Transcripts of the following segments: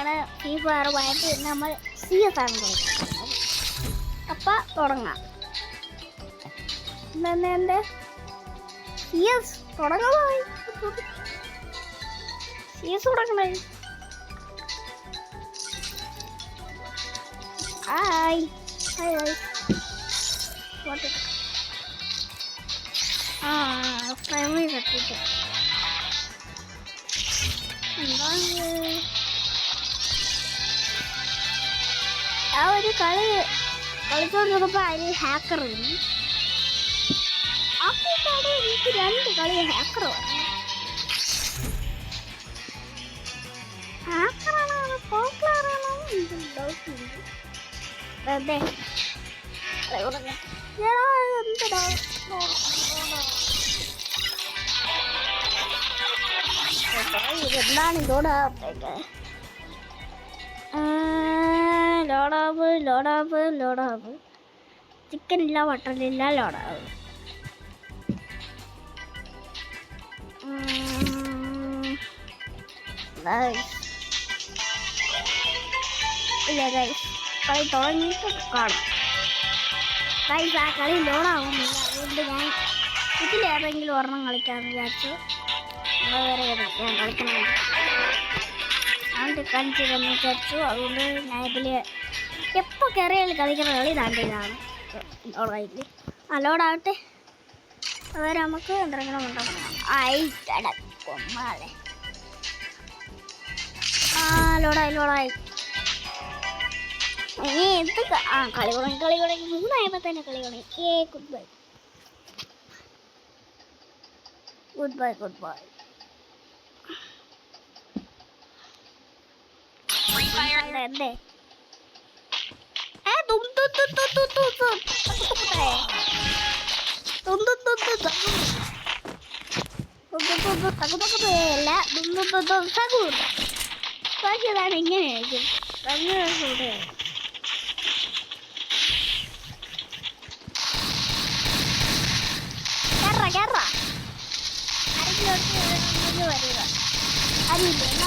അങ്ങനെ ഫ്രീ ഫയറുമായിട്ട് നമ്മൾ CS ആണ് കളിക്കുന്നത്. അപ്പം തുടങ്ങാം. എന്താ CS തുടങ്ങാമായി. CS തുടങ്ങണേ. Hi hi hi. പ്രൈമറി കട്ടിട്ട് എന്താണ് ആ ഒരു കളി കളിച്ചോണ്ടിരുന്നപ്പോൾ അതിൽ ഹാക്കർ വന്നു. ആ കൂട്ടാട് എനിക്ക് 2 കളി ഹാക്കർ വന്നു. ഹാക്കറാണോ പോക്കളാണോ എനിക്ക് ഡൗട്ടുണ്ട്. അതെ എന്തിനാ ഇതെന്താണ് ഇതോടെ ലോഡാവ് ചിക്കൻ ഇല്ല മട്ടൻ ഇല്ല ലോഡാവ്. ഇല്ല ഗൈസ് കളി തുടങ്ങിയിട്ട് കാണാം. ഗൈസ് ആ കളി ലോഡാവുന്നില്ല. അതുകൊണ്ട് ഞാൻ ഇതിലേതെങ്കിലും ഒരെണ്ണം കളിക്കാമെന്ന് വിചാരിച്ചു. വേറെ ഞാൻ കളിക്കണം അതുകൊണ്ട് കളിച്ചില്ലെന്ന് വിചാരിച്ചു. അതുകൊണ്ട് ഞാൻ ഇതിൽ എപ്പോൾ കയറിയാലും കളിക്കുന്ന കളി ഇതാണ് ലോഡായില്ലേ. ആ ലോഡാവട്ടെ. അതുവരെ നമുക്ക് എന്തെങ്കിലും ഉണ്ടാക്കണം. കൊമ്മാലെ ലോഡായി ഇനി എന്ത് കളി തുടങ്ങി 3 തന്നെ കളി തുടങ്ങി. Good bye. എന്തേ ബാക്കിയതാണ് ഇങ്ങനെയായിരിക്കും. വരിക അറിയില്ല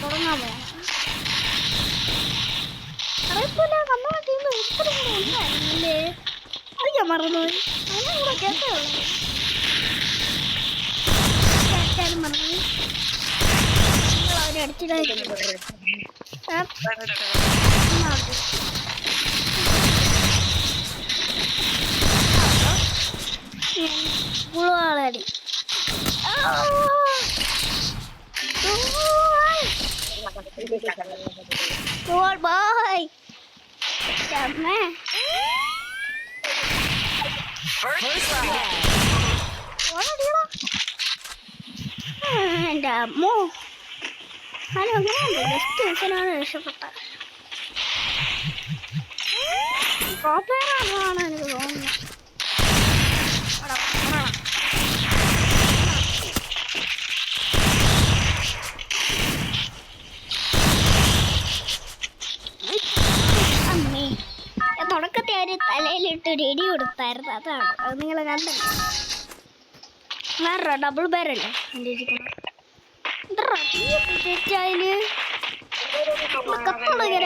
തുടങ്ങാൻ പോകണം. അറിയത്തില്ല നമ്മുടെ ടീം ഇത്ര കൂടെ ഉണ്ടായിരുന്നില്ലേ. അത് ഞാൻ മറന്നുപോയി. അങ്ങനെ കൂടെ കേൾക്കാനും മറന്നു. നിങ്ങൾ അവരെ അടിച്ചിട്ടായിരുന്നു. പുളുവാളടി ബോയ് എൻ്റെ അമ്മോ. ഹലോ അങ്ങനെയുണ്ട്. ബെസ്റ്റ് ദിവസനാണ് രക്ഷപ്പെട്ട പ്രോപ്പറാണെന്നാണ് എനിക്ക് തോന്നുന്നത്. തുടക്കത്തെ ഒരു തലയിലിട്ടൊരു ഇടി കൊടുത്തായിരുന്നു. അതാണ് അത് നിങ്ങൾ കണ്ടത്. വേറെ ഡബിൾ ബേരല്ലേ എൻ്റെ ഇരിക്കുന്നത്. തെറ്റായാല് കത്തുടങ്ങര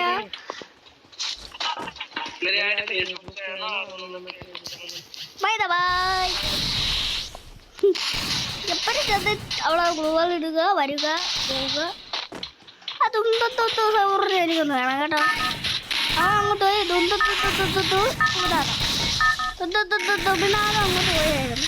ബൈ. എപ്പോഴും ചെന്ന് അവളെ ഗ്ലൂവൽ ഇടുക വരിക പോവുക. അതൊന്നും എനിക്കൊന്ന് വേണം കേട്ടോ. അങ്ങോട്ട് പോയി അങ്ങോട്ട് പോയായിരുന്നു.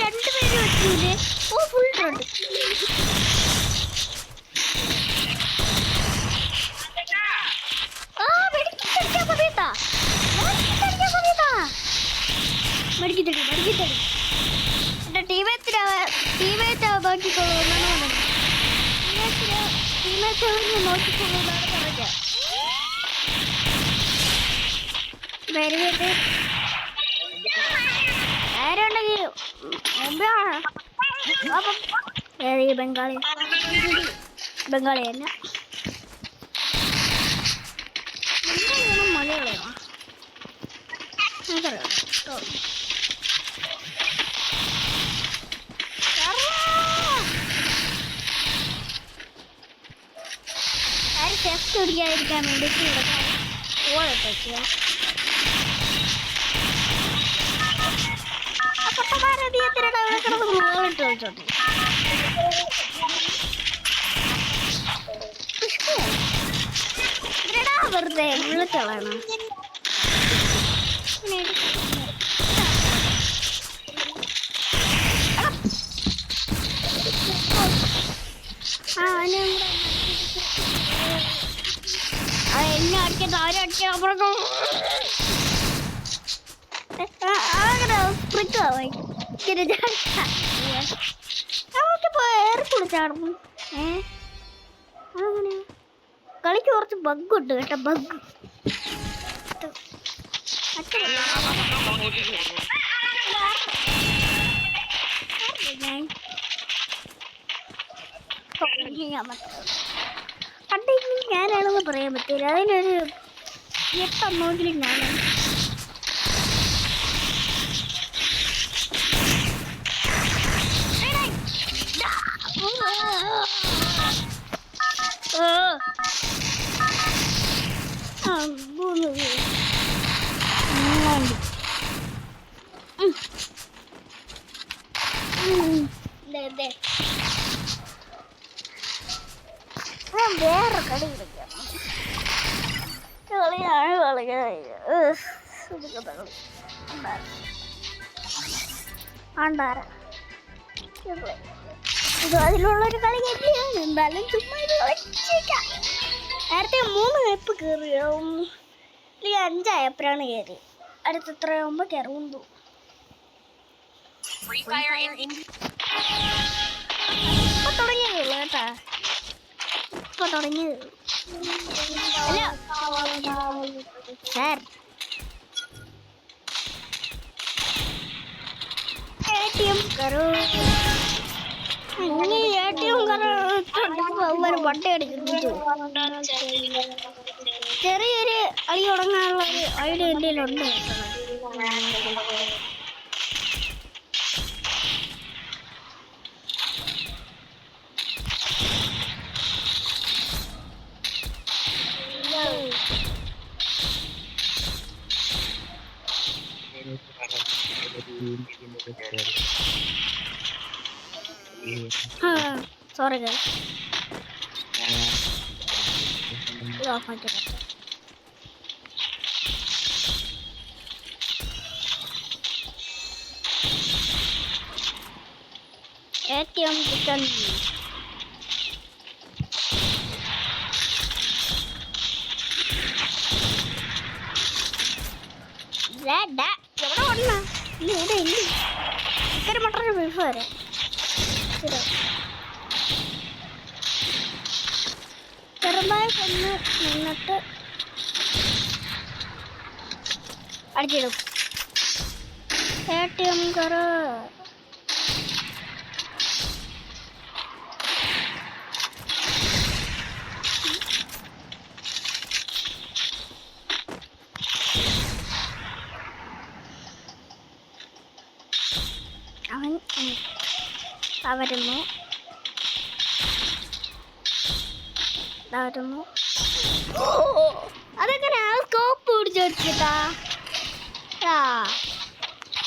രണ്ടുപേര് വെച്ചില്ലേ. ഓ ഫുൾ ഉണ്ട്. മടിക്കിത്തടി എൻ്റെ ടീമേറ്റ് നോക്കിക്കൊള്ളുമെന്നാണ് ടീമേറ്റ് നോക്കിക്കൊള്ളുമെന്നാണ് പറഞ്ഞത്. വരുന്നത് ഏത് ബംഗാളി ബംഗാളി തന്നെ മലയാളിയാണോ ടെസ്റ്റ് ഒടിക്കാതിരിക്കാൻ വേണ്ടിയിട്ട് ഓടിട്ട് കളിച്ചോട്ടെ വെറുതെ വിളിച്ചോളാണ് എന്നെ അടിക്കട്ടെ ആരടിക്കാൻ അപ്പുറം നമുക്കിപ്പോ ഏറെ കുളിച്ചാടുന്നു അങ്ങനെ കളിക്ക് കുറച്ച് ബഗ് ഉണ്ട് കേട്ടോ ബഗ് കണ്ടെങ്കിൽ ഞാനാണെന്ന് പറയാൻ പറ്റില്ല അതിനൊരു 8 അമ്മോങ്കിലും ഞാനാണ് വേറെ കളി കളിക്കാം കളിയാണ് കളിക്കാണ്ടാര ഇത് അതിലുള്ളൊരു കളി കയറ്റിയാണ് എന്തായാലും ചുമ്മാ ഇത് കളിച്ചേക്കാം നേരത്തെ 3 ആയപ്പോൾ കയറി അല്ലെങ്കിൽ 5 ആയപ്പോഴാണ് കയറി അടുത്ത എത്രയാകുമ്പോൾ കയറും ഇപ്പൊ തുടങ്ങിയതുള്ളൂ കേട്ടാ ഇപ്പൊ തുടങ്ങിയത് അല്ല സാർ ATM കറോ ATM കറോ വട്ട അടിക്കുന്നു ചെറിയൊരു അടി തുടങ്ങാനുള്ള ഒരു ഐഡിയ എൻ്റെ ഉണ്ട് സോറി ഗൈസ് ഇത് ഓഫ് ആക്കിയിട്ട് ATM കിച്ചൺ എവിടെ വന്ന ഇവിടെ ഇല്ല ചിക്കൻ മട്ടൺ ബീഫ് വരെ ചെറുതായി കൊന്ന് നിന്നിട്ട് അടിച്ചിടും ATM കറ അവരുന്നു അതെങ്ങനെയാ സ്കോപ്പ് പിടിച്ചെടുത്തിട്ടാ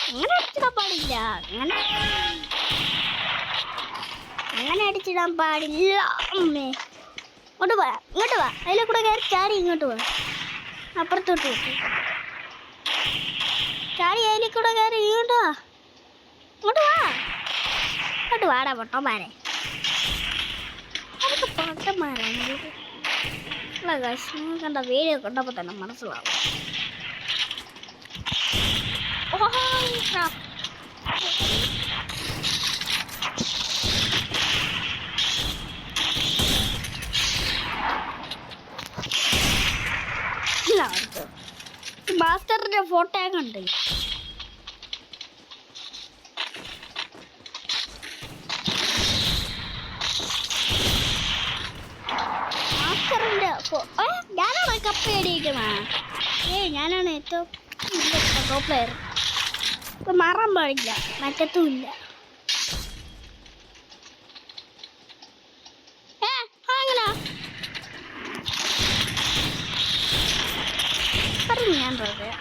അങ്ങനെ അടിച്ചിടാൻ പാടില്ല അങ്ങനെ അടിച്ചിടാൻ പാടില്ല അമ്മേ ഇങ്ങോട്ട് വാ അതിലെ കൂടെ കയറി ചാടി ഇങ്ങോട്ട് വാ അപ്പുറത്തോട്ട് ചാടി അതിലെ കൂടെ കയറി ഇങ്ങോട്ട് വാടാ പൊട്ടന്മാരെ അതൊക്കെ പൊട്ടന്മാരാണ് കണ്ട വീഡിയോ കണ്ടപ്പോൾ തന്നെ മനസ്സിലാവും മാസ്റ്ററിന്റെ ഫോട്ടോ കണ്ട് പേടിക്കണ ഞാനാണ് ഏറ്റവും പ്രോ പ്ലെയർ. ഇപ്പം മാറാൻ പാടില്ല, മറ്റത്തുമില്ല. അങ്ങനെ പറഞ്ഞു ഞാൻ പറയാം.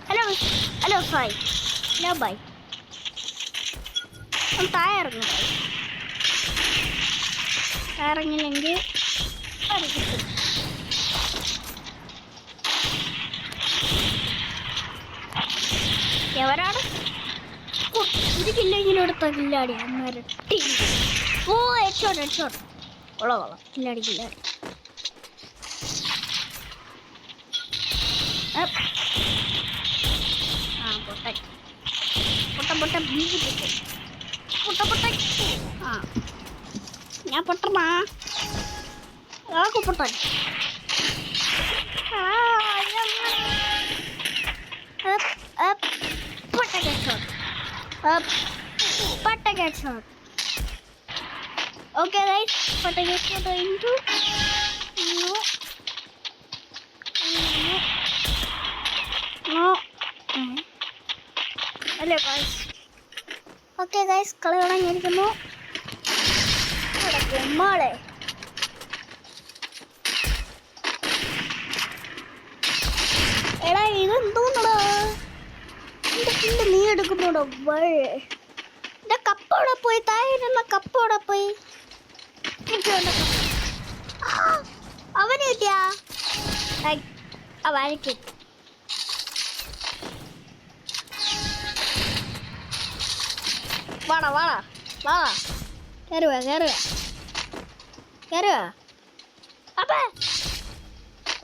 Hello bye. Hello bye. താഴെ ഇറങ്ങും. ഇറങ്ങില്ലെങ്കിൽ അത് കിട്ടും. എവരാണ് ഒരു കില്ലെങ്കിലും എടുത്ത കില്ലാടി അമ്മരട്ടി. ഓ ഹെഡ്ഷോട്ട് കൊള്ളാം കില്ലാടി. ഞാൻ പൊട്ടണ പൊട്ടൻ. Okay guys, into no. Hello guys. Okay guys, കളി തുടങ്ങിയിരിക്കുന്നു. മോളെ എടാ ഇതെന്തോന്നടാ നീ എടുക്കുന്നോടോ? എന്റെ കപ്പോടെ പോയി, താഴെ കപ്പോടെ പോയി. അവന് കിട്ടിയാ അവനക്ക് വാടാ കയറുക അപ്പ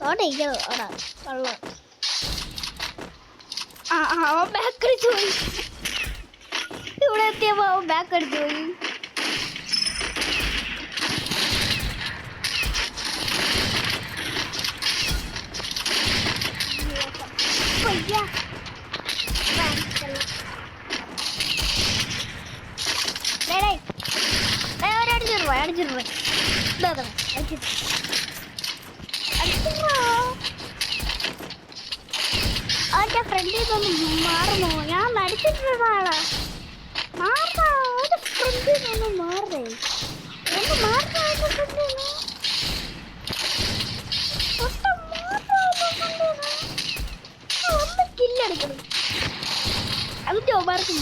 ഓടെ ഓടാ വെള്ളം. അവൻ ബാക്ക് അടിച്ചു പോയി. ഇവിടെ എത്തിയപ്പോ അവൻ ബാക്ക് അടിച്ചു പോയി. അവന്റെ ഫ്രണ്ടിൽ നിന്ന് മാറുമോ? ഞാൻ നടിച്ചിട്ടുള്ള ആളാ. മാറാ അവന്റെ ഫ്രണ്ടിൽ നിന്ന് മാറേ. ഒന്ന് മാറാ അവന്റെ ഫ്രണ്ടിൽ നിന്ന്. ഒന്ന് കില്ലടിക്കണം. അതിന്റെ ഒമാർക്ക്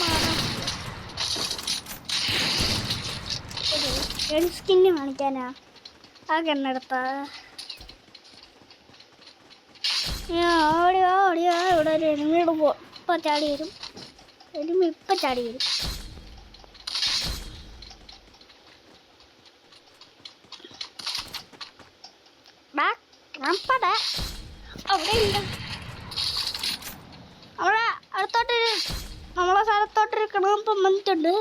മാറാം. സ്കിന്ന് കാണിക്കാനാ ആ കണ്ണെടുത്ത ഓടിയോ ഇവിടെ ഒരു എനിമിയുടെ ഇപ്പം ചാടി വരും. എനിമി ഇപ്പം ചാടി വരും. അവിടെ ഉണ്ട്. അവിടെ അടുത്തോട്ടൊരു നമ്മളെ സ്ഥലത്തോട്ടൊരു കിണപ്പം വന്നിട്ടുണ്ട്.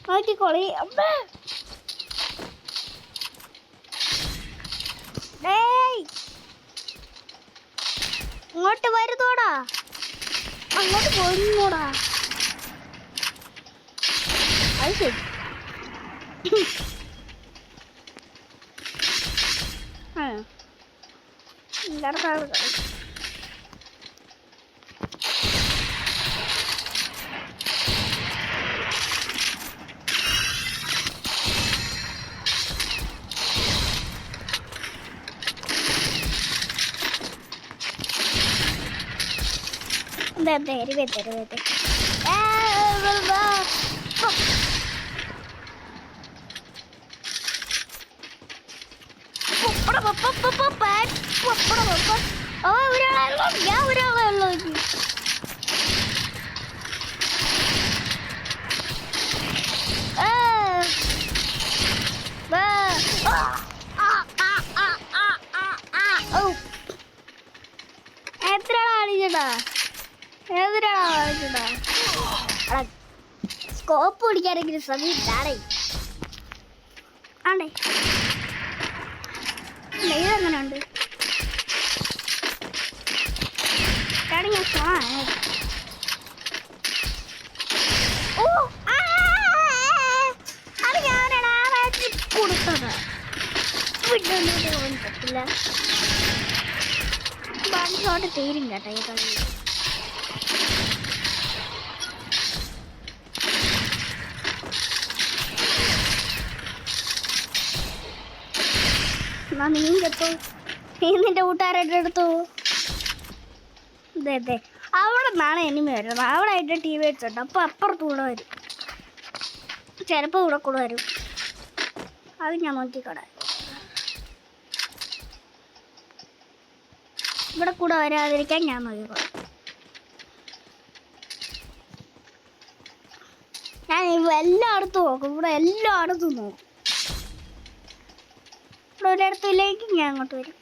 നോക്കിക്കോളി. അമ്മേ ഇങ്ങോട്ട് വരുന്നോടാ, അങ്ങോട്ട് പോന്നോടാ. അത് ശരി. സ്കോപ്പ് പിടിക്കാനെങ്കിലും ശ്രമിച്ചാടേ ആണേ. ഇതെങ്ങനെ ഉണ്ട്? ഓ അത് ഞാനാണ് കൊടുത്തത്. വിട്ടു വരാം. ഷോട്ട് തീരും കേട്ടോ ഈ കളി. എന്നാ നീ ചെത്തു, നീ നിന്റെ കൂട്ടുകാരായിട്ട് എടുത്തു. അതെ അതെ, അവിടെ നിന്നാണ് എനിമി വരുന്നത്. അവിടെ ആയിട്ട് ടി വി വെച്ചിട്ടുണ്ട്. അപ്പോൾ അപ്പുറത്ത് കൂടെ വരും, ചിലപ്പോൾ ഇവിടെ കൂടെ വരും. അത് ഞാൻ നോക്കിക്കോട്ടെ. ഇവിടെ കൂടെ വരാതിരിക്കാൻ ഞാൻ നോക്കിക്കോട്ടെ. ഞാൻ എല്ലായിടത്തും നോക്കും, ഇവിടെ എല്ലായിടത്തും നോക്കും. ഇവിടെ ഒരിടത്തിലേക്ക് ഞാൻ അങ്ങോട്ട് വരും.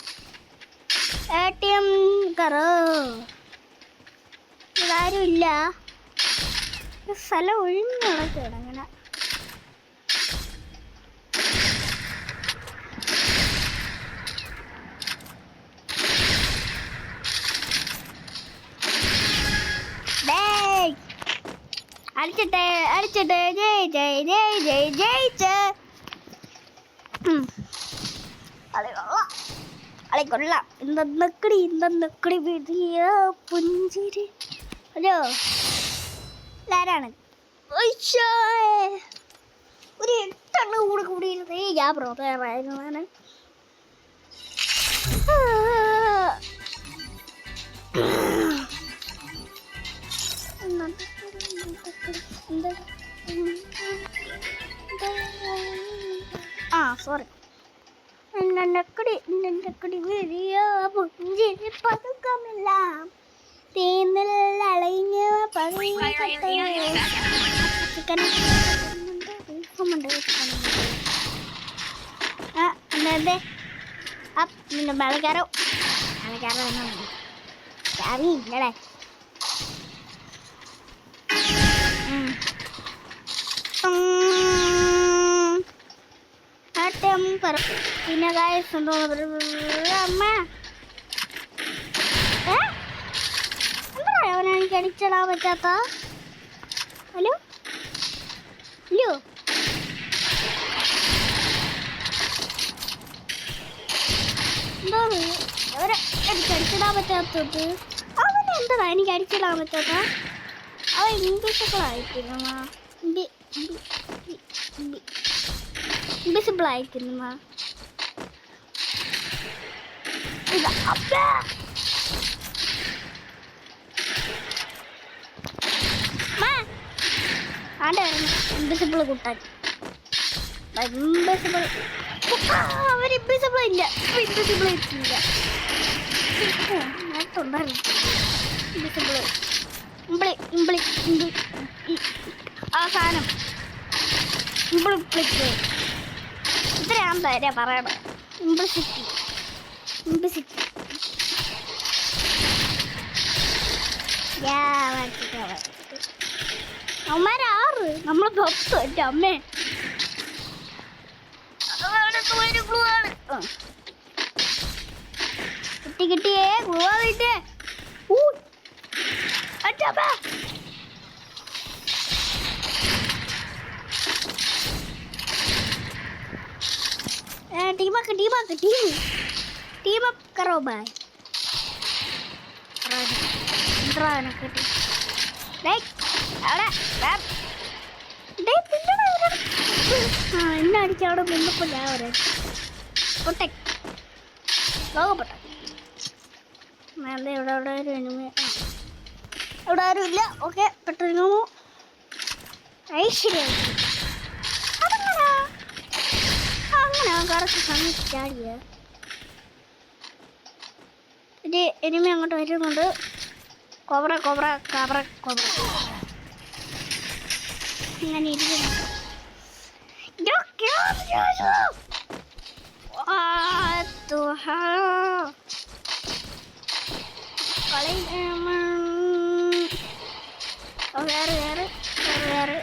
ATM കറോ, ഇതാരും ഇല്ല. സ്ഥലം ഒഴിഞ്ഞു കിടക്കുകയാണ് അങ്ങനെ. അടിച്ചിട്ടേ അടിച്ചിട്ടേ, ജയ് ജയ് ജയ് ജയ് ജയിച്ച്. കൊള്ളാം. ഇന്തൊന്നക്കടി വിധിയ പുഞ്ചിരി. ഹലോ, ആരാണ്? ഒരു 8 കൂടെ കൂടിയിരുന്നേ ഞാൻ പ്രോത്സാഹമായിരുന്നു. സോറി. നക്കടി വിരിയ പുഞ്ചിരി പതുക്കമെല്ലാം തീന്നിൽ അളഞ്ഞ നിന്റെ മലക്കാരോ ഇല്ലടേ. പിന്നെ കായസുണ്ടോ അമ്മ? എന്താ അവനെനിക്ക് അടിച്ചിടാൻ പറ്റാത്ത? ഹലോ ഹലോ, എന്താ അവരെ അടിച്ചിടാൻ പറ്റാത്തത്? അവന് എന്താ എനിക്ക് അടിച്ചിടാൻ പറ്റാത്ത? അവൻ ഇൻവിസിബിൾ ആയിരിക്കുന്നു. ഇൻവിസിബിൾ ആയിരിക്കുന്നു. ആണ്ട് ഇൻവിസിബിൾ കുട്ടാൻ. ഇൻവിസിബിൾ അവർ ഇൻവിസിബിൾ ഇല്ല, ഇൻവിസിബിൾ ഇല്ല. നേരത്തുണ്ടായിരുന്നു ഇൻവിസിബിൾ. ആ സാധനം ഇത്രയാണ് തരാ പറയണത്. ഇംപ്ലിസിറ്റി അവന്മാരാറ്, നമ്മൾ 10. എൻ്റെ അമ്മേ, കിട്ടിയേ ഗ്ലൂവാ കിട്ടേ. टीम अप करो भाई. എന്നെ അടിച്ചവിടെ നിന്നപ്പോ ഞാൻ പൊട്ടെ ലോകപ്പെട്ട ഇവിടെ ഒരു എനിമി. ഇവിടെ ആരും ഇല്ല. ഓക്കെ, പെട്ടെന്ന് ഐശ്വര്യ അങ്ങനെ കറക്റ്റ് സമയത്ത് ചാടിയ ഒരു എനിമി അങ്ങോട്ട് വരുന്നുണ്ട്. കോബ്ര ഇങ്ങനെ ഇരിക്കുന്നു. വേറെ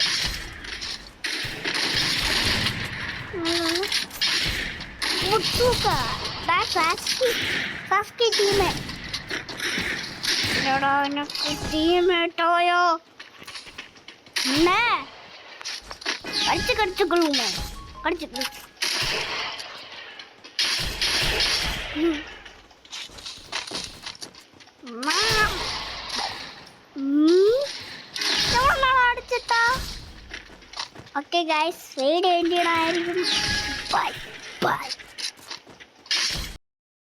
ടീമേട്ടോയോ കടിച്ചു അടിച്ചിട്ടാ. ഓക്കെ ഗൈസ്, വീഡിയോ എൻഡ് ചെയ്യണമായിരിക്കും. Bye by.